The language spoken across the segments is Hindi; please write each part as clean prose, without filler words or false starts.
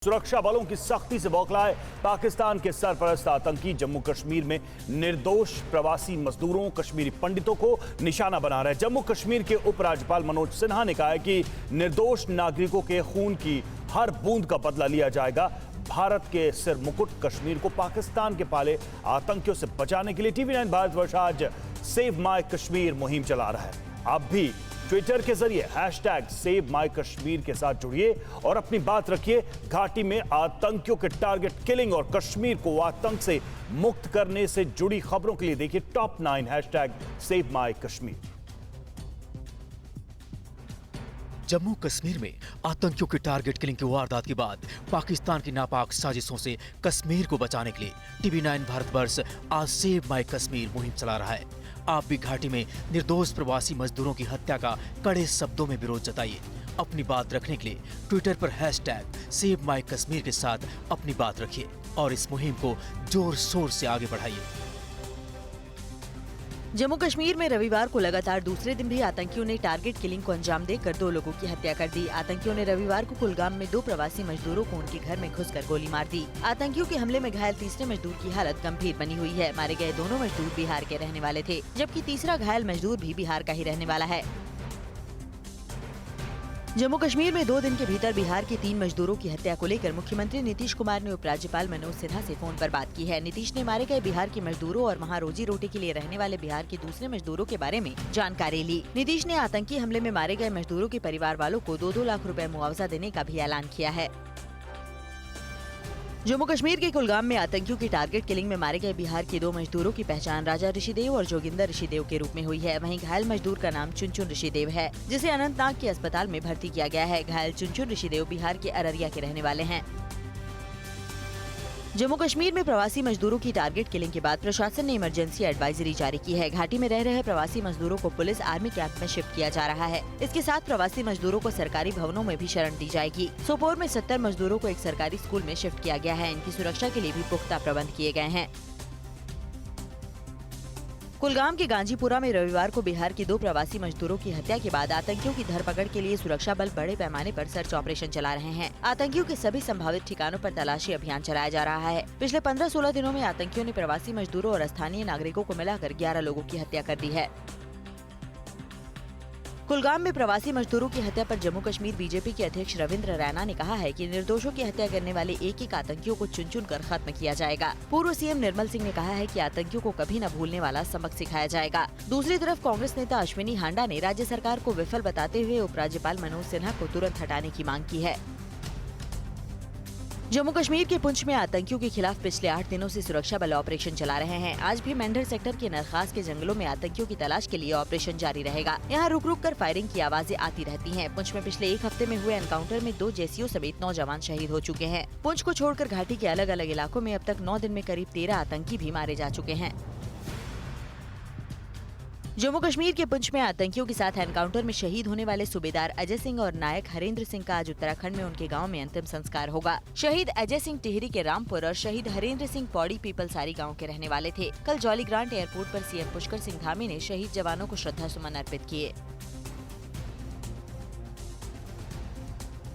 सुरक्षा बलों की सख्ती से बौखलाए पाकिस्तान के सरपरस्त आतंकी जम्मू कश्मीर में निर्दोष प्रवासी मजदूरों कश्मीरी पंडितों को निशाना बना रहे। जम्मू कश्मीर के उपराज्यपाल मनोज सिन्हा ने कहा है कि निर्दोष नागरिकों के खून की हर बूंद का बदला लिया जाएगा। भारत के सिर मुकुट कश्मीर को पाकिस्तान के पाले आतंकियों से बचाने के लिए TV9 भारतवर्ष आज सेव माई कश्मीर मुहिम चला रहा है। आप भी ट्विटर के जरिए #SaveMyKashmir के साथ जुड़िए और अपनी बात रखिए। घाटी में आतंकियों के टारगेट किलिंग और कश्मीर को आतंक से मुक्त करने से जुड़ी खबरों के लिए देखिए टॉप 9 #SaveMyKashmir। जम्मू कश्मीर में आतंकियों की टारगेट किलिंग की वारदात के बाद पाकिस्तान की नापाक साजिशों से कश्मीर को बचाने के लिए TV9 भारतवर्ष आज सेव माई कश्मीर मुहिम चला रहा है। आप भी घाटी में निर्दोष प्रवासी मजदूरों की हत्या का कड़े शब्दों में विरोध जताइए। अपनी बात रखने के लिए ट्विटर पर #SaveMyKashmir के साथ अपनी बात रखिए और इस मुहिम को जोर शोर से आगे बढ़ाइए। जम्मू कश्मीर में रविवार को लगातार दूसरे दिन भी आतंकियों ने टारगेट किलिंग को अंजाम देकर 2 लोगों की हत्या कर दी। आतंकियों ने रविवार को कुलगाम में 2 प्रवासी मजदूरों को उनके घर में घुसकर गोली मार दी। आतंकियों के हमले में घायल तीसरे मजदूर की हालत गंभीर बनी हुई है। मारे गए दोनों मजदूर बिहार के रहने वाले थे, जबकि तीसरा घायल मजदूर भी बिहार का ही रहने वाला है। जम्मू कश्मीर में 2 दिन के भीतर बिहार के 3 मजदूरों की हत्या को लेकर मुख्यमंत्री नीतीश कुमार ने उपराज्यपाल मनोज सिन्हा से फोन पर बात की है। नीतीश ने मारे गए बिहार के मजदूरों और वहां रोजी रोटी के लिए रहने वाले बिहार के दूसरे मजदूरों के बारे में जानकारी ली। नीतीश ने आतंकी हमले में मारे गए मजदूरों के परिवार वालों को 2-2 लाख रुपए मुआवजा देने का भी ऐलान किया है। जम्मू कश्मीर के कुलगाम में आतंकियों की टारगेट किलिंग में मारे गए बिहार के 2 मजदूरों की पहचान राजा ऋषिदेव और जोगिंदर ऋषिदेव के रूप में हुई है। वहीं घायल मजदूर का नाम चुनचुन ऋषिदेव है, जिसे अनंतनाग के अस्पताल में भर्ती किया गया है। घायल चुनचुन ऋषिदेव बिहार के अररिया के रहने वाले हैं। जम्मू कश्मीर में प्रवासी मजदूरों की टारगेट किलिंग के बाद प्रशासन ने इमरजेंसी एडवाइजरी जारी की है। घाटी में रह रहे प्रवासी मजदूरों को पुलिस आर्मी कैंप में शिफ्ट किया जा रहा है। इसके साथ प्रवासी मजदूरों को सरकारी भवनों में भी शरण दी जाएगी। सोपोर में 70 मजदूरों को एक सरकारी स्कूल में शिफ्ट किया गया है। इनकी सुरक्षा के लिए भी पुख्ता प्रबंध किए गए हैं। कुलगाम के गांजीपुरा में रविवार को बिहार के 2 प्रवासी मजदूरों की हत्या के बाद आतंकियों की धरपकड़ के लिए सुरक्षा बल बड़े पैमाने पर सर्च ऑपरेशन चला रहे हैं। आतंकियों के सभी संभावित ठिकानों पर तलाशी अभियान चलाया जा रहा है। पिछले 15-16 दिनों में आतंकियों ने प्रवासी मजदूरों और स्थानीय नागरिकों को मिलाकर 11 लोगों की हत्या कर दी है। कुलगाम में प्रवासी मजदूरों की हत्या पर जम्मू कश्मीर बीजेपी के अध्यक्ष रविंद्र रैना ने कहा है कि निर्दोषों की हत्या करने वाले एक-एक आतंकियों को चुन-चुन कर खत्म किया जाएगा। पूर्व सीएम निर्मल सिंह ने कहा है कि आतंकियों को कभी न भूलने वाला सबक सिखाया जाएगा। दूसरी तरफ कांग्रेस नेता अश्विनी हांडा ने राज्य सरकार को विफल बताते हुए उपराज्यपाल मनोज सिन्हा को तुरंत हटाने की मांग की है। जम्मू कश्मीर के पुंछ में आतंकियों के खिलाफ पिछले 8 दिनों से सुरक्षा बल ऑपरेशन चला रहे हैं। आज भी मेंढर सेक्टर के नरखास के जंगलों में आतंकियों की तलाश के लिए ऑपरेशन जारी रहेगा। यहाँ रुक रुक कर फायरिंग की आवाजें आती रहती हैं। पुंछ में पिछले 1 हफ्ते में हुए एनकाउंटर में 2 जेसीओ समेत 9 जवान शहीद हो चुके हैं। पुंछ को छोड़कर घाटी के अलग अलग इलाकों में अब तक 9 दिन में करीब 13 आतंकी भी मारे जा चुके हैं। जम्मू कश्मीर के पुंछ में आतंकियों के साथ एनकाउंटर में शहीद होने वाले सूबेदार अजय सिंह और नायक हरेंद्र सिंह का आज उत्तराखंड में उनके गांव में अंतिम संस्कार होगा। शहीद अजय सिंह टिहरी के रामपुर और शहीद हरेंद्र सिंह पौड़ी पीपलसारी गांव के रहने वाले थे। कल जॉली ग्रांट एयरपोर्ट पर सीएम पुष्कर सिंह धामी ने शहीद जवानों को श्रद्धा सुमन अर्पित किए।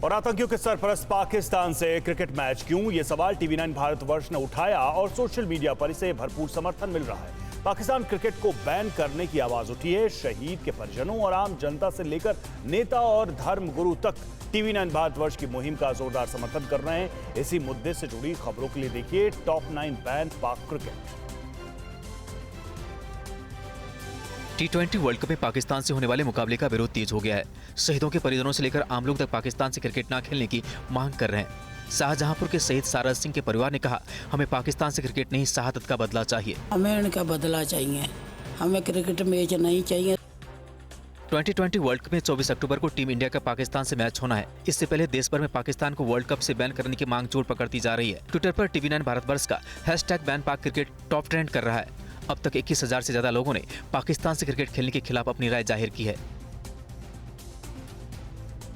और आतंकियों के सरपरस्त पाकिस्तान से क्रिकेट मैच क्यों, ये सवाल TV9 भारतवर्ष ने उठाया और सोशल मीडिया पर इसे भरपूर समर्थन मिल रहा है। पाकिस्तान क्रिकेट को बैन करने की आवाज उठी है। शहीद के परिजनों और आम जनता से लेकर नेता और धर्म गुरु तक TV9 भारतवर्ष की मुहिम का जोरदार समर्थन कर रहे हैं। इसी मुद्दे से जुड़ी खबरों के लिए देखिए टॉप 9 बैन पाक क्रिकेट। T20 वर्ल्ड कप में पाकिस्तान से होने वाले मुकाबले का विरोध तेज हो गया है। शहीदों के परिजनों से लेकर आम लोग तक पाकिस्तान से क्रिकेट न खेलने की मांग कर रहे हैं। शाहजहांपुर के शहीद सारज सिंह के परिवार ने कहा, हमें पाकिस्तान से क्रिकेट नहीं शहादत का बदला चाहिए। हमें उनका बदला चाहिए, हमें क्रिकेट मैच नहीं चाहिए। 2020 वर्ल्ड कप में 24 अक्टूबर को टीम इंडिया का पाकिस्तान से मैच होना है। इससे पहले देश भर में पाकिस्तान को वर्ल्ड कप से बैन करने की मांग जोर पकड़ती जा रही है। ट्विटर पर TV9 भारतवर्ष का #बैन पाक क्रिकेट टॉप ट्रेंड कर रहा है। अब तक 21,000 से ज्यादा लोगों ने पाकिस्तान से क्रिकेट खेलने के खिलाफ अपनी राय जाहिर की है।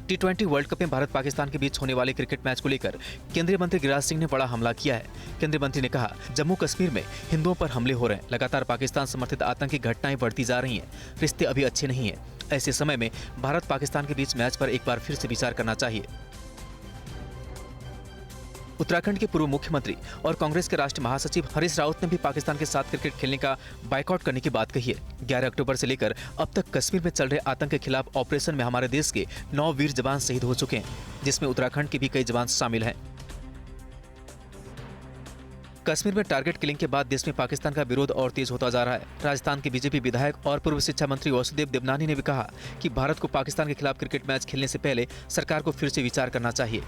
T20 वर्ल्ड कप में भारत पाकिस्तान के बीच होने वाले क्रिकेट मैच को लेकर केंद्रीय मंत्री गिरिराज सिंह ने बड़ा हमला किया है। केंद्रीय मंत्री ने कहा, जम्मू कश्मीर में हिंदुओं पर हमले हो रहे हैं। लगातार पाकिस्तान समर्थित आतंकी घटनाएं बढ़ती जा रही हैं। रिश्ते अभी अच्छे नहीं हैं। ऐसे समय में भारत पाकिस्तान के बीच मैच पर एक बार फिर से विचार करना चाहिए। उत्तराखंड के पूर्व मुख्यमंत्री और कांग्रेस के राष्ट्रीय महासचिव हरीश रावत ने भी पाकिस्तान के साथ क्रिकेट खेलने का बायकॉट करने की बात कही है। 11 अक्टूबर से लेकर अब तक कश्मीर में चल रहे आतंक के खिलाफ ऑपरेशन में हमारे देश के 9 वीर जवान शहीद हो चुके हैं, जिसमें उत्तराखंड के भी कई जवान शामिल हैं। कश्मीर में टारगेट किलिंग के बाद देश में पाकिस्तान का विरोध और तेज होता जा रहा है। राजस्थान के बीजेपी विधायक और पूर्व शिक्षा मंत्री वासुदेव देवनानी ने भी कहा कि भारत को पाकिस्तान के खिलाफ क्रिकेट मैच खेलने से पहले सरकार को फिर से विचार करना चाहिए।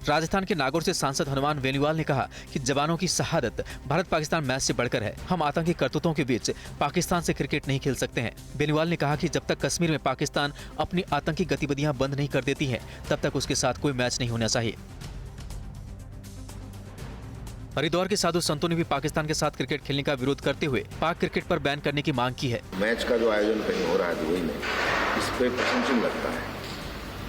राजस्थान के नागौर से सांसद हनुमान बेनीवाल ने कहा कि जवानों की शहादत भारत पाकिस्तान मैच से बढ़कर है। हम आतंकी करतूतों के बीच पाकिस्तान से क्रिकेट नहीं खेल सकते हैं। बेनीवाल ने कहा कि जब तक कश्मीर में पाकिस्तान अपनी आतंकी गतिविधियां बंद नहीं कर देती है, तब तक उसके साथ कोई मैच नहीं होना चाहिए। हरिद्वार के साधु संतों ने भी पाकिस्तान के साथ क्रिकेट खेलने का विरोध करते हुए पाक क्रिकेट पर बैन करने की मांग की है। मैच का जो आयोजन कहीं हो रहा है दुबई में, इस पे प्रशंसनीय लगता है।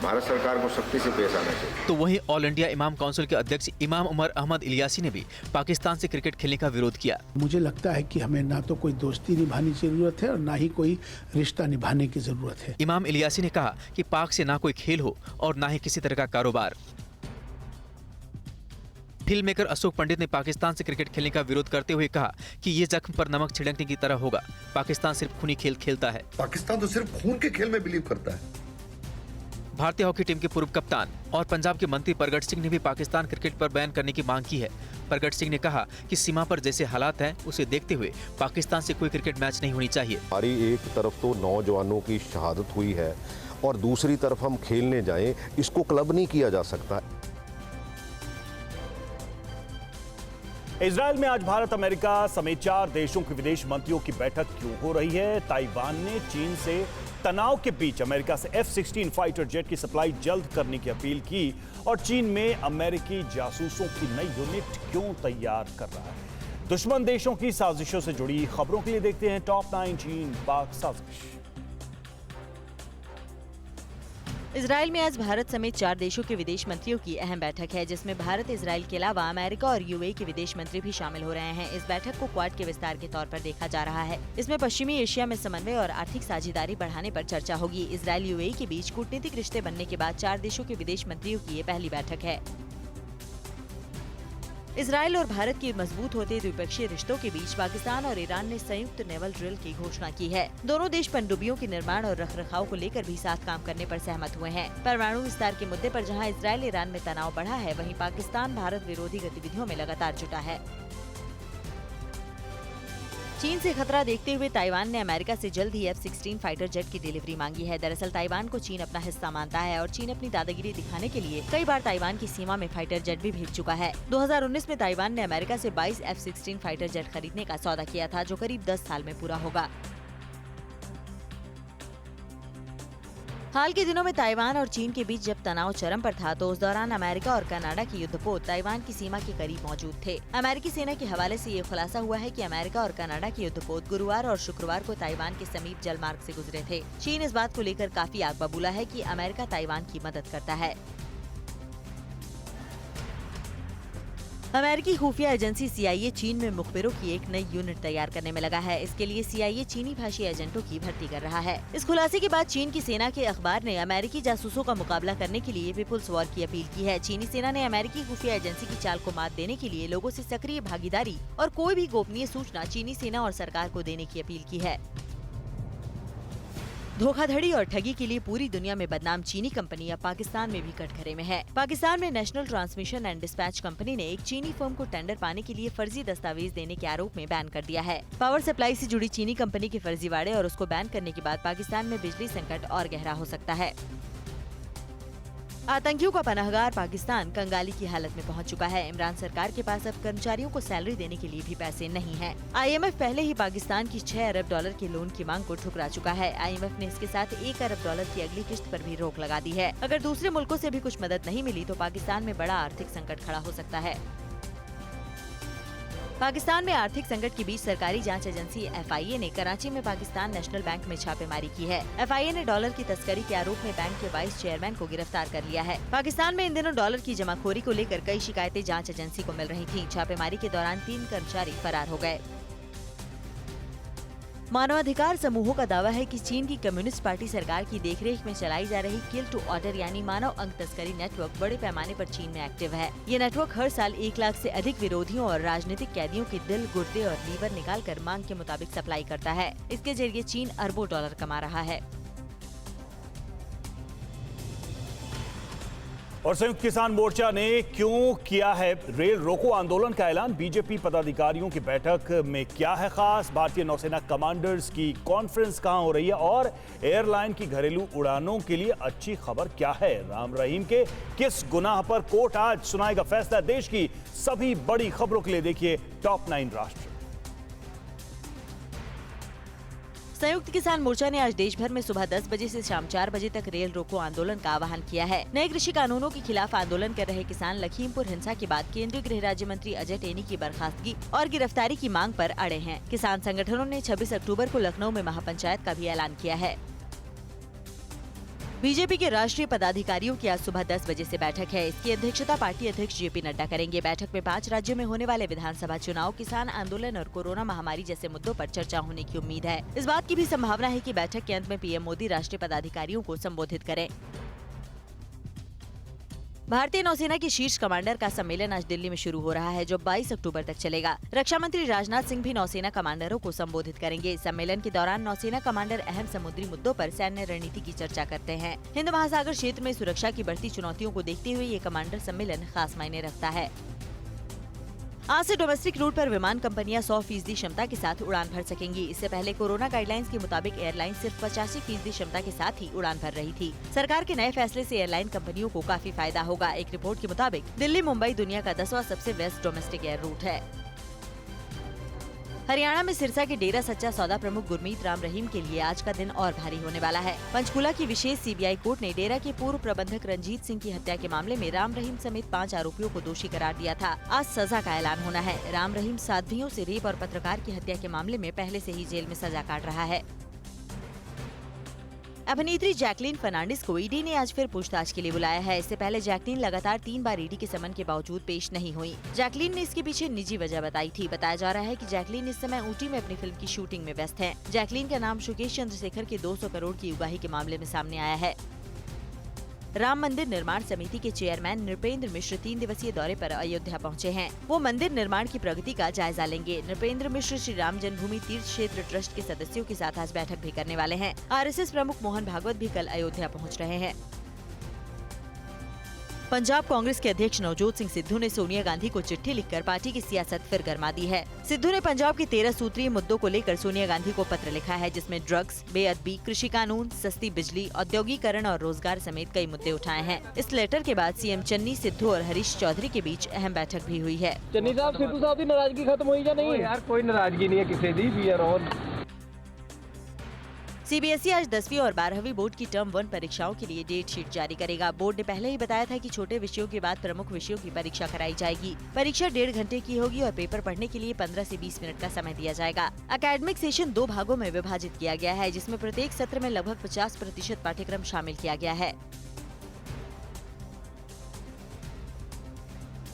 भारत सरकार को सख्ती से पेश आना चाहिए। तो वहीं ऑल इंडिया इमाम काउंसिल के अध्यक्ष इमाम उमर अहमद इलियासी ने भी पाकिस्तान से क्रिकेट खेलने का विरोध किया। मुझे लगता है कि हमें ना तो कोई दोस्ती निभाने की जरूरत है और ना ही कोई रिश्ता निभाने की जरूरत है। इमाम इलियासी ने कहा कि पाक से ना कोई खेल हो और ना ही किसी तरह का कारोबार। फिल्म मेकर अशोक पंडित ने पाकिस्तान से क्रिकेट खेलने का विरोध करते हुए कहा कि ये जख्म पर नमक छिड़कने की तरह होगा। पाकिस्तान सिर्फ खूनी खेल खेलता है। पाकिस्तान तो सिर्फ खून के खेल में बिलीव करता है। भारतीय हॉकी टीम के पूर्व कप्तान और पंजाब के मंत्री प्रगट सिंह ने भी पाकिस्तान क्रिकेट पर बैन करने की मांग की है। प्रगट सिंह ने कहा कि सीमा पर जैसे हालात हैं, उसे देखते हुए पाकिस्तान से कोई क्रिकेट मैच नहीं होनी चाहिए। हमारी एक तरफ तो नौजवानों की शहादत हुई है और दूसरी तरफ हम खेलने जाएं, इसको क्लब नहीं किया जा सकता। इजराइल में आज भारत, अमेरिका समेत 4 देशों के विदेश मंत्रियों की बैठक क्यों हो रही है? ताइवान ने चीन से तनाव के बीच अमेरिका से F-16 फाइटर जेट की सप्लाई जल्द करने की अपील की और चीन में अमेरिकी जासूसों की नई यूनिट क्यों तैयार कर रहा है? दुश्मन देशों की साजिशों से जुड़ी खबरों के लिए देखते हैं टॉप 9 चीन पाक साजिश। इजराइल में आज भारत समेत 4 देशों के विदेश मंत्रियों की अहम बैठक है, जिसमें भारत, इजराइल के अलावा अमेरिका और यूएई के विदेश मंत्री भी शामिल हो रहे हैं। इस बैठक को क्वाड के विस्तार के तौर पर देखा जा रहा है। इसमें पश्चिमी एशिया में समन्वय और आर्थिक साझेदारी बढ़ाने पर चर्चा होगी। इजराइल यूएई के बीच कूटनीतिक रिश्ते बनने के बाद 4 देशों के विदेश मंत्रियों की ये पहली बैठक है। इजराइल और भारत के मजबूत होते द्विपक्षीय रिश्तों के बीच पाकिस्तान और ईरान ने संयुक्त नेवल ड्रिल की घोषणा की है। दोनों देश पनडुब्बियों के निर्माण और रखरखाव को लेकर भी साथ काम करने पर सहमत हुए हैं। परमाणु विस्तार के मुद्दे पर जहां इजराइल ईरान में तनाव बढ़ा है, वहीं पाकिस्तान भारत विरोधी गतिविधियों में लगातार जुटा है। चीन से खतरा देखते हुए ताइवान ने अमेरिका से जल्द ही F-16 फाइटर जेट की डिलीवरी मांगी है। दरअसल ताइवान को चीन अपना हिस्सा मानता है और चीन अपनी दादागिरी दिखाने के लिए कई बार ताइवान की सीमा में फाइटर जेट भी भेज चुका है। 2019 में ताइवान ने अमेरिका से 22 F-16 फाइटर जेट खरीदने का सौदा किया था, जो करीब 10 साल में पूरा होगा। हाल के दिनों में ताइवान और चीन के बीच जब तनाव चरम पर था, तो उस दौरान अमेरिका और कनाडा के युद्धपोत ताइवान की सीमा के करीब मौजूद थे। अमेरिकी सेना के हवाले से ये खुलासा हुआ है कि अमेरिका और कनाडा के युद्धपोत गुरुवार और शुक्रवार को ताइवान के समीप जलमार्ग से गुजरे थे। चीन इस बात को लेकर काफी आग बबूला है कि अमेरिका ताइवान की मदद करता है। अमेरिकी खुफिया एजेंसी CIA चीन में मुखबिरों की एक नई यूनिट तैयार करने में लगा है। इसके लिए CIA चीनी भाषी एजेंटों की भर्ती कर रहा है। इस खुलासे के बाद चीन की सेना के अखबार ने अमेरिकी जासूसों का मुकाबला करने के लिए पीपुल्स वॉर की अपील की है। चीनी सेना ने अमेरिकी खुफिया एजेंसी की चाल को मात देने के लिए लोगों से सक्रिय भागीदारी और कोई भी गोपनीय सूचना चीनी सेना और सरकार को देने की अपील की है। धोखाधड़ी और ठगी के लिए पूरी दुनिया में बदनाम चीनी कंपनी अब पाकिस्तान में भी कटघरे में है। पाकिस्तान में national transmission and dispatch company ने एक चीनी फर्म को टेंडर पाने के लिए फर्जी दस्तावेज देने के आरोप में बैन कर दिया है। पावर सप्लाई से जुड़ी चीनी कंपनी के फर्जीवाड़े और उसको बैन करने के बाद पाकिस्तान में बिजली संकट और गहरा हो सकता है। आतंकियों का पनाहगार पाकिस्तान कंगाली की हालत में पहुंच चुका है। इमरान सरकार के पास अब कर्मचारियों को सैलरी देने के लिए भी पैसे नहीं हैं। IMF पहले ही पाकिस्तान की $6 अरब की लोन की मांग को ठुकरा चुका है। IMF ने इसके साथ $1 अरब की अगली किश्त पर भी रोक लगा दी है। अगर दूसरे मुल्कों से भी कुछ मदद नहीं मिली तो पाकिस्तान में बड़ा आर्थिक संकट खड़ा हो सकता है। पाकिस्तान में आर्थिक संकट के बीच सरकारी जांच एजेंसी FIA ने कराची में पाकिस्तान नेशनल बैंक में छापेमारी की है। FIA ने डॉलर की तस्करी के आरोप में बैंक के वाइस चेयरमैन को गिरफ्तार कर लिया है। पाकिस्तान में इन दिनों डॉलर की जमाखोरी को लेकर कई शिकायतें जांच एजेंसी को मिल रही थीं। छापेमारी के दौरान 3 कर्मचारी फरार हो गए। मानवाधिकार समूहों का दावा है कि चीन की कम्युनिस्ट पार्टी सरकार की देखरेख में चलाई जा रही किल टू ऑर्डर यानी मानव अंग तस्करी नेटवर्क बड़े पैमाने पर चीन में एक्टिव है। ये नेटवर्क हर साल 1 लाख से अधिक विरोधियों और राजनीतिक कैदियों के दिल, गुर्दे और लीवर निकालकर मांग के मुताबिक सप्लाई करता है। इसके जरिए चीन अरबों डॉलर कमा रहा है। और संयुक्त किसान मोर्चा ने क्यों किया है रेल रोको आंदोलन का ऐलान? बीजेपी पदाधिकारियों की बैठक में क्या है खास? भारतीय नौसेना कमांडर्स की कॉन्फ्रेंस कहां हो रही है? और एयरलाइन की घरेलू उड़ानों के लिए अच्छी खबर क्या है? राम रहीम के किस गुनाह पर कोर्ट आज सुनाएगा फैसला? देश की सभी बड़ी खबरों के लिए देखिए टॉप 9 राष्ट्र। संयुक्त किसान मोर्चा ने आज देश भर में सुबह 10 बजे से शाम 4 बजे तक रेल रोको आंदोलन का आह्वान किया है। नए कृषि कानूनों के खिलाफ आंदोलन कर रहे किसान लखीमपुर हिंसा के बाद केंद्रीय गृह राज्य मंत्री अजय टेनी की बर्खास्तगी और गिरफ्तारी की मांग पर अड़े हैं। किसान संगठनों ने 26 अक्टूबर को लखनऊ में महापंचायत का भी ऐलान किया है। बीजेपी के राष्ट्रीय पदाधिकारियों की आज सुबह 10 बजे से बैठक है। इसकी अध्यक्षता पार्टी अध्यक्ष जेपी नड्डा करेंगे। बैठक में 5 राज्यों में होने वाले विधानसभा चुनाव, किसान आंदोलन और कोरोना महामारी जैसे मुद्दों पर चर्चा होने की उम्मीद है। इस बात की भी संभावना है कि बैठक के अंत में पीएम मोदी राष्ट्रीय पदाधिकारियों को संबोधित करें। भारतीय नौसेना के शीर्ष कमांडर का सम्मेलन आज दिल्ली में शुरू हो रहा है, जो 22 अक्टूबर तक चलेगा। रक्षा मंत्री राजनाथ सिंह भी नौसेना कमांडरों को संबोधित करेंगे। सम्मेलन के दौरान नौसेना कमांडर अहम समुद्री मुद्दों पर सैन्य रणनीति की चर्चा करते हैं। हिंद महासागर क्षेत्र में सुरक्षा की बढ़ती चुनौतियों को देखते हुए ये कमांडर सम्मेलन खास मायने रखता है। आज से डोमेस्टिक रूट पर विमान कंपनियां 100% क्षमता के साथ उड़ान भर सकेंगी। इससे पहले कोरोना गाइडलाइंस के मुताबिक एयरलाइन सिर्फ 85% क्षमता के साथ ही उड़ान भर रही थी। सरकार के नए फैसले से एयरलाइन कंपनियों को काफी फायदा होगा। एक रिपोर्ट के मुताबिक दिल्ली मुंबई दुनिया का 10वां सबसे व्यस्त डोमेस्टिक एयर रूट है। हरियाणा में सिरसा के डेरा सच्चा सौदा प्रमुख गुरमीत राम रहीम के लिए आज का दिन और भारी होने वाला है। पंचकूला की विशेष सीबीआई कोर्ट ने डेरा के पूर्व प्रबंधक रंजीत सिंह की हत्या के मामले में राम रहीम समेत 5 आरोपियों को दोषी करार दिया था। आज सजा का ऐलान होना है। राम रहीम साध्वियों से रेप और पत्रकार की हत्या के मामले में पहले से ही जेल में सजा काट रहा है। अभिनेत्री जैकलीन फर्नांडिस को ईडी ने आज फिर पूछताछ के लिए बुलाया है। इससे पहले जैकलीन लगातार 3 बार ईडी के समन के बावजूद पेश नहीं हुई। जैकलीन ने इसके पीछे निजी वजह बताई थी। बताया जा रहा है कि जैकलीन इस समय ऊटी में अपनी फिल्म की शूटिंग में व्यस्त है। जैकलीन का नाम शुकेश चंद्रशेखर के 200 करोड़ की उगाही के मामले में सामने आया है। राम मंदिर निर्माण समिति के चेयरमैन नृपेंद्र मिश्र 3 दिवसीय दौरे पर अयोध्या पहुंचे हैं। वो मंदिर निर्माण की प्रगति का जायजा लेंगे। नृपेंद्र मिश्र श्री राम जन्मभूमि तीर्थ क्षेत्र ट्रस्ट के सदस्यों के साथ आज बैठक भी करने वाले हैं। आरएसएस प्रमुख मोहन भागवत भी कल अयोध्या पहुंच रहे हैं। पंजाब कांग्रेस के अध्यक्ष नवजोत सिंह सिद्धू ने सोनिया गांधी को चिट्ठी लिखकर पार्टी की सियासत फिर गरमा दी है। सिद्धू ने पंजाब के 13 सूत्रीय मुद्दों को लेकर सोनिया गांधी को पत्र लिखा है, जिसमें ड्रग्स, बेअदबी, कृषि कानून, सस्ती बिजली, औद्योगिकरण और रोजगार समेत कई मुद्दे उठाए हैं। इस लेटर के बाद सीएम चन्नी, सिद्धू और हरीश चौधरी के बीच अहम बैठक भी हुई है। चन्नी साहब, सिद्धू साहब की नाराजगी खत्म हुई या नहीं? यार कोई नाराजगी नहीं है किसी दी भी और सीबीएसई आज 10वीं और 12वीं बोर्ड की टर्म 1 परीक्षाओं के लिए डेट शीट जारी करेगा। बोर्ड ने पहले ही बताया था कि छोटे विषयों के बाद प्रमुख विषयों की परीक्षा कराई जाएगी। परीक्षा 1.5 घंटे की होगी और पेपर पढ़ने के लिए 15 से 20 मिनट का समय दिया जाएगा। एकेडमिक सेशन 2 भागों में विभाजित किया गया है, जिसमें प्रत्येक सत्र में लगभग 50% पाठ्यक्रम शामिल किया गया है।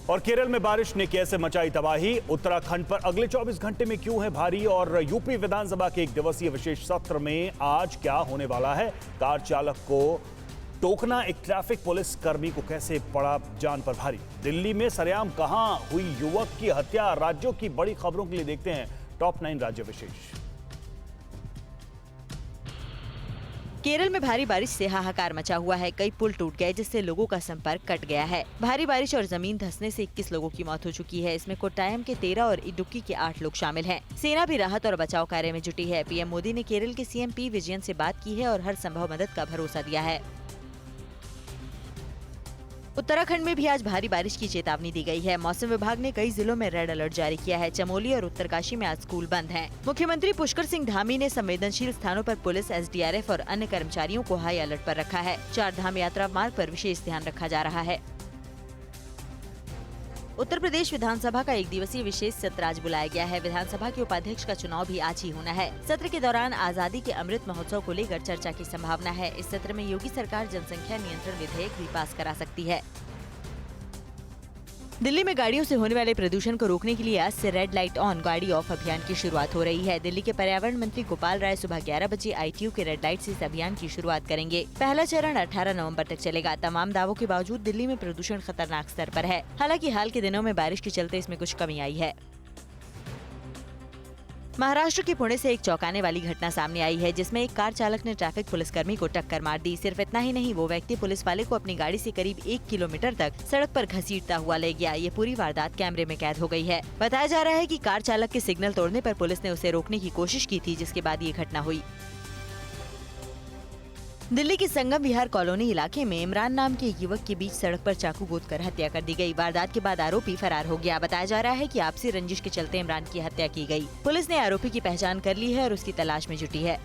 और केरल में बारिश ने कैसे मचाई तबाही? उत्तराखंड पर अगले 24 घंटे में क्यों है भारी? और यूपी विधानसभा के 1 दिवसीय विशेष सत्र में आज क्या होने वाला है? कार चालक को टोकना एक ट्रैफिक पुलिस कर्मी को कैसे पड़ा जान पर भारी? दिल्ली में सरेआम कहां हुई युवक की हत्या? राज्यों की बड़ी खबरों के लिए देखते हैं टॉप 9 राज्य विशेष। केरल में भारी बारिश से हाहाकार मचा हुआ है। कई पुल टूट गए, जिससे लोगों का संपर्क कट गया है। भारी बारिश और जमीन धंसने से 21 लोगों की मौत हो चुकी है। इसमें कोट्टायम के 13 और इडुक्की के 8 लोग शामिल हैं। सेना भी राहत और बचाव कार्य में जुटी है। पीएम मोदी ने केरल के सीएम पी विजयन से बात की है और हर संभव मदद का भरोसा दिया है। उत्तराखंड में भी आज भारी बारिश की चेतावनी दी गई है। मौसम विभाग ने कई जिलों में रेड अलर्ट जारी किया है। चमोली और उत्तरकाशी में आज स्कूल बंद हैं। मुख्यमंत्री पुष्कर सिंह धामी ने संवेदनशील स्थानों पर पुलिस, एसडीआरएफ और अन्य कर्मचारियों को हाई अलर्ट पर रखा है। 4 धाम यात्रा मार्ग पर विशेष ध्यान रखा जा रहा है। उत्तर प्रदेश विधानसभा का 1 दिवसीय विशेष सत्र आज बुलाया गया है। विधानसभा के उपाध्यक्ष का चुनाव भी आज ही होना है। सत्र के दौरान आजादी के अमृत महोत्सव को लेकर चर्चा की संभावना है। इस सत्र में योगी सरकार जनसंख्या नियंत्रण विधेयक भी पास करा सकती है। दिल्ली में गाड़ियों से होने वाले प्रदूषण को रोकने के लिए आज से रेड लाइट ऑन गाड़ी ऑफ अभियान की शुरुआत हो रही है। दिल्ली के पर्यावरण मंत्री गोपाल राय सुबह 11 बजे ITU के रेड लाइट से इस अभियान की शुरुआत करेंगे। पहला चरण 18 नवंबर तक चलेगा। तमाम दावों के बावजूद दिल्ली में प्रदूषण खतरनाक स्तर पर है। हालांकि हाल के दिनों में बारिश के चलते इसमें कुछ कमी आई है। महाराष्ट्र के पुणे से एक चौंकाने वाली घटना सामने आई है, जिसमें एक कार चालक ने ट्रैफिक पुलिसकर्मी को टक्कर मार दी। सिर्फ इतना ही नहीं, वो व्यक्ति पुलिस वाले को अपनी गाड़ी से करीब 1 किलोमीटर तक सड़क पर घसीटता हुआ ले गया। ये पूरी वारदात कैमरे में कैद हो गई है। बताया जा रहा है कि कार चालक के सिग्नल तोड़ने पर पुलिस ने उसे रोकने की कोशिश की थी, जिसके बाद ये घटना हुई। दिल्ली के संगम विहार कॉलोनी इलाके में इमरान नाम के एक युवक के बीच सड़क पर चाकू गोदकर हत्या कर दी गई। वारदात के बाद आरोपी फरार हो गया। बताया जा रहा है कि आपसी रंजिश के चलते इमरान की हत्या की गई। पुलिस ने आरोपी की पहचान कर ली है और उसकी तलाश में जुटी है।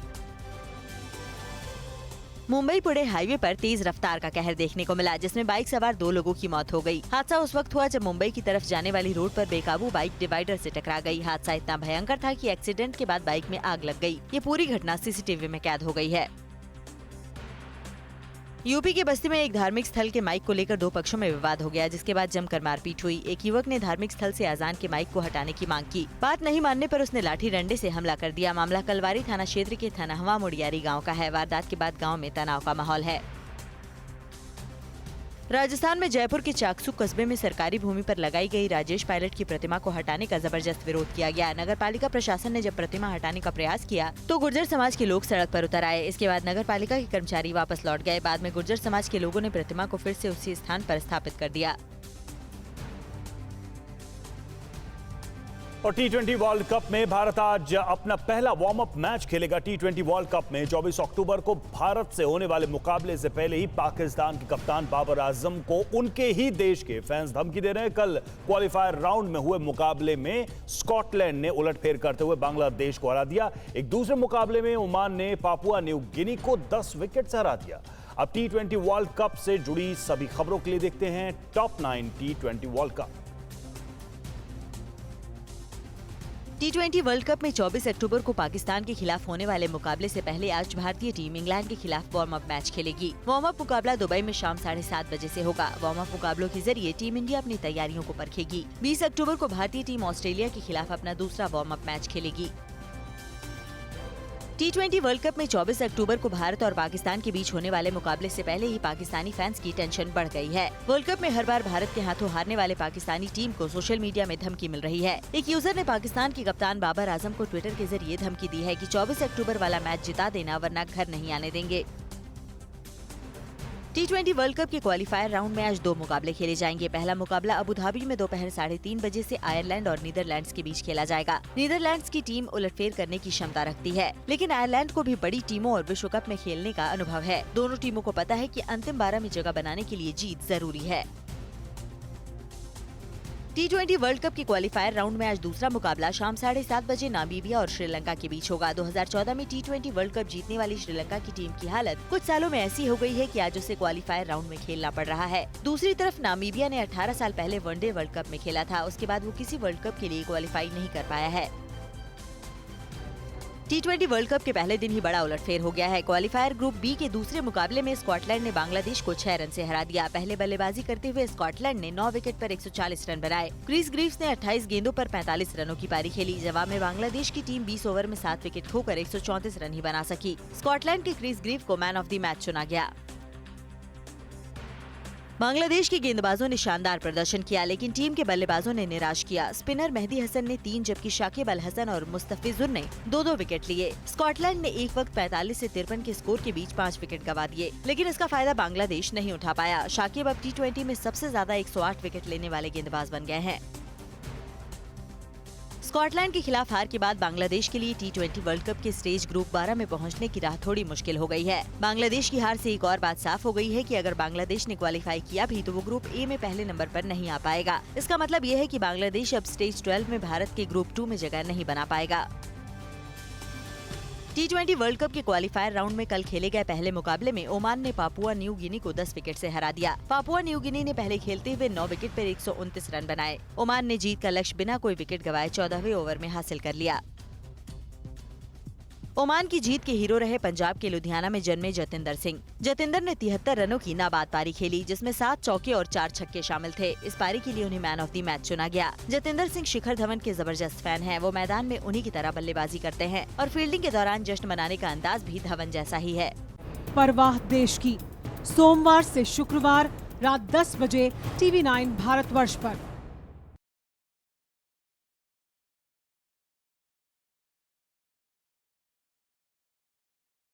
मुंबई पुणे हाईवे पर तेज रफ्तार का कहर देखने को मिला, जिसमें बाइक सवार 2 लोगों की मौत हो गई। हादसा उस वक्त हुआ जब मुंबई की तरफ जाने वाली रोड पर बेकाबू बाइक डिवाइडर से टकरा गई। हादसा इतना भयंकर था कि एक्सीडेंट के बाद बाइक में आग लग गई। ये पूरी घटना CCTV में कैद हो गई है। यूपी के बस्ती में एक धार्मिक स्थल के माइक को लेकर 2 पक्षों में विवाद हो गया, जिसके बाद जमकर मारपीट हुई। एक युवक ने धार्मिक स्थल से अजान के माइक को हटाने की मांग की। बात नहीं मानने पर उसने लाठी डंडे से हमला कर दिया। मामला कलवारी थाना क्षेत्र के थनहवा मुड़ियारी गांव का है। वारदात के बाद गांव में तनाव का माहौल है। राजस्थान में जयपुर के चाकसू कस्बे में सरकारी भूमि पर लगाई गई राजेश पायलट की प्रतिमा को हटाने का जबरदस्त विरोध किया गया। नगर पालिका प्रशासन ने जब प्रतिमा हटाने का प्रयास किया तो गुर्जर समाज के लोग सड़क पर उतर आए। इसके बाद नगर पालिका के कर्मचारी वापस लौट गए। बाद में गुर्जर समाज के लोगों ने प्रतिमा को फिर से उसी स्थान पर स्थापित कर दिया। और T20 वर्ल्ड कप में भारत आज अपना पहला वार्म अप मैच खेलेगा। T20 वर्ल्ड कप में 24 अक्टूबर को भारत से होने वाले मुकाबले से पहले ही पाकिस्तान के कप्तान बाबर आजम को उनके ही देश के फैंस धमकी दे रहे हैं। कल क्वालिफायर राउंड में हुए मुकाबले में स्कॉटलैंड ने उलटफेर करते हुए बांग्लादेश को हरा दिया। एक दूसरे मुकाबले में ओमान ने पापुआ न्यू गिनी को 10 विकेट से हरा दिया। अब T20 वर्ल्ड कप से जुड़ी सभी खबरों के लिए देखते हैं top 9 T20 world cup. T20 world cup में 24 अक्टूबर को पाकिस्तान के खिलाफ होने वाले मुकाबले से पहले आज भारतीय टीम इंग्लैंड के खिलाफ वार्म अप मैच खेलेगी। वार्म अप मुकाबला दुबई में शाम 7:30 बजे से होगा। वार्म अप मुकाबलों के जरिए टीम इंडिया अपनी तैयारियों को परखेगी। 20 अक्टूबर को भारतीय टीम ऑस्ट्रेलिया के खिलाफ अपना दूसरा वार्म अप मैच खेलेगी। T20 वर्ल्ड कप में 24 अक्टूबर को भारत और पाकिस्तान के बीच होने वाले मुकाबले से पहले ही पाकिस्तानी फैंस की टेंशन बढ़ गई है। वर्ल्ड कप में हर बार भारत के हाथों हारने वाले पाकिस्तानी टीम को सोशल मीडिया में धमकी मिल रही है। एक यूजर ने पाकिस्तान के कप्तान बाबर आजम को ट्विटर के जरिए धमकी दी है कि 24 अक्टूबर वाला मैच जिता देना, वरना घर नहीं आने देंगे। T20 वर्ल्ड कप के क्वालिफायर राउंड में आज 2 मुकाबले खेले जाएंगे। पहला मुकाबला अबू धाबी में दोपहर 3:30 बजे से आयरलैंड और नीदरलैंड्स के बीच खेला जाएगा। नीदरलैंड्स की टीम उलटफेर करने की क्षमता रखती है, लेकिन आयरलैंड को भी बड़ी टीमों और विश्व कप में खेलने का अनुभव है। दोनों टीमों को पता है कि अंतिम 12 में जगह बनाने के लिए जीत जरूरी है। T20 वर्ल्ड कप के क्वालिफायर राउंड में आज दूसरा मुकाबला शाम 7:30 बजे नामीबिया और श्रीलंका के बीच होगा। 2014 में T20 वर्ल्ड कप जीतने वाली श्रीलंका की टीम की हालत कुछ सालों में ऐसी हो गई है कि आज उसे क्वालिफायर राउंड में खेलना पड़ रहा है। दूसरी तरफ नामीबिया ने 18 साल पहले वनडे वर्ल्ड कप में खेला था। उसके बाद वो किसी वर्ल्ड कप के लिए क्वालिफाई नहीं कर पाया है। T20 वर्ल्ड कप के पहले दिन ही बड़ा उलटफेर हो गया है। क्वालिफायर ग्रुप बी के दूसरे मुकाबले में स्कॉटलैंड ने बांग्लादेश को 6 रन से हरा दिया। पहले बल्लेबाजी करते हुए स्कॉटलैंड ने 9 विकेट पर 140 रन बनाए। क्रिस ग्रीव्स ने 28 गेंदों पर 45 रनों की पारी खेली। जवाब में बांग्लादेश की टीम 20 ओवर में 7 विकेट खोकर 134 रन ही बना सकी। स्कॉटलैंड के क्रिस ग्रीव को मैन ऑफ द मैच चुना गया। बांग्लादेश के गेंदबाजों ने शानदार प्रदर्शन किया, लेकिन टीम के बल्लेबाजों ने निराश किया। स्पिनर मेहदी हसन ने 3 जबकि शाकिब अल हसन और मुस्तफिजुर ने 2-2 विकेट लिए। स्कॉटलैंड ने एक वक्त 45 से 53 के स्कोर के बीच 5 विकेट गंवा दिए, लेकिन इसका फायदा बांग्लादेश नहीं उठा पाया। शाकिब अब T20 में सबसे ज्यादा 108 विकेट लेने वाले गेंदबाज बन गए हैं। स्कॉटलैंड के खिलाफ हार के बाद बांग्लादेश के लिए T20 वर्ल्ड कप के स्टेज ग्रुप 12 में पहुंचने की राह थोड़ी मुश्किल हो गई है। बांग्लादेश की हार से एक और बात साफ हो गई है कि अगर बांग्लादेश ने क्वालिफाई किया भी तो वो ग्रुप ए में पहले नंबर पर नहीं आ पाएगा। इसका मतलब ये है कि बांग्लादेश अब स्टेज 12 में भारत के ग्रुप 2 में जगह नहीं बना पाएगा। T20 वर्ल्ड कप के क्वालिफायर राउंड में कल खेले गए पहले मुकाबले में ओमान ने पापुआ न्यू गिनी को 10 विकेट से हरा दिया। पापुआ न्यू गिनी ने पहले खेलते हुए 9 विकेट पर 129 रन बनाए। ओमान ने जीत का लक्ष्य बिना कोई विकेट गंवाए 14वें ओवर में हासिल कर लिया। ओमान की जीत के हीरो रहे पंजाब के लुधियाना में जन्मे जतिंदर सिंह। जतिंदर ने 73 रनों की नाबाद पारी खेली, जिसमें 7 चौके और 4 छक्के शामिल थे। इस पारी के लिए उन्हें मैन ऑफ द मैच चुना गया। जतिंदर सिंह शिखर धवन के जबरदस्त फैन हैं। वो मैदान में उन्हीं की तरह बल्लेबाजी करते हैं और फील्डिंग के दौरान जश्न मनाने का अंदाज भी धवन जैसा ही है। परवाह देश की, सोमवार से शुक्रवार रात 10 बजे TV9 भारतवर्ष पर।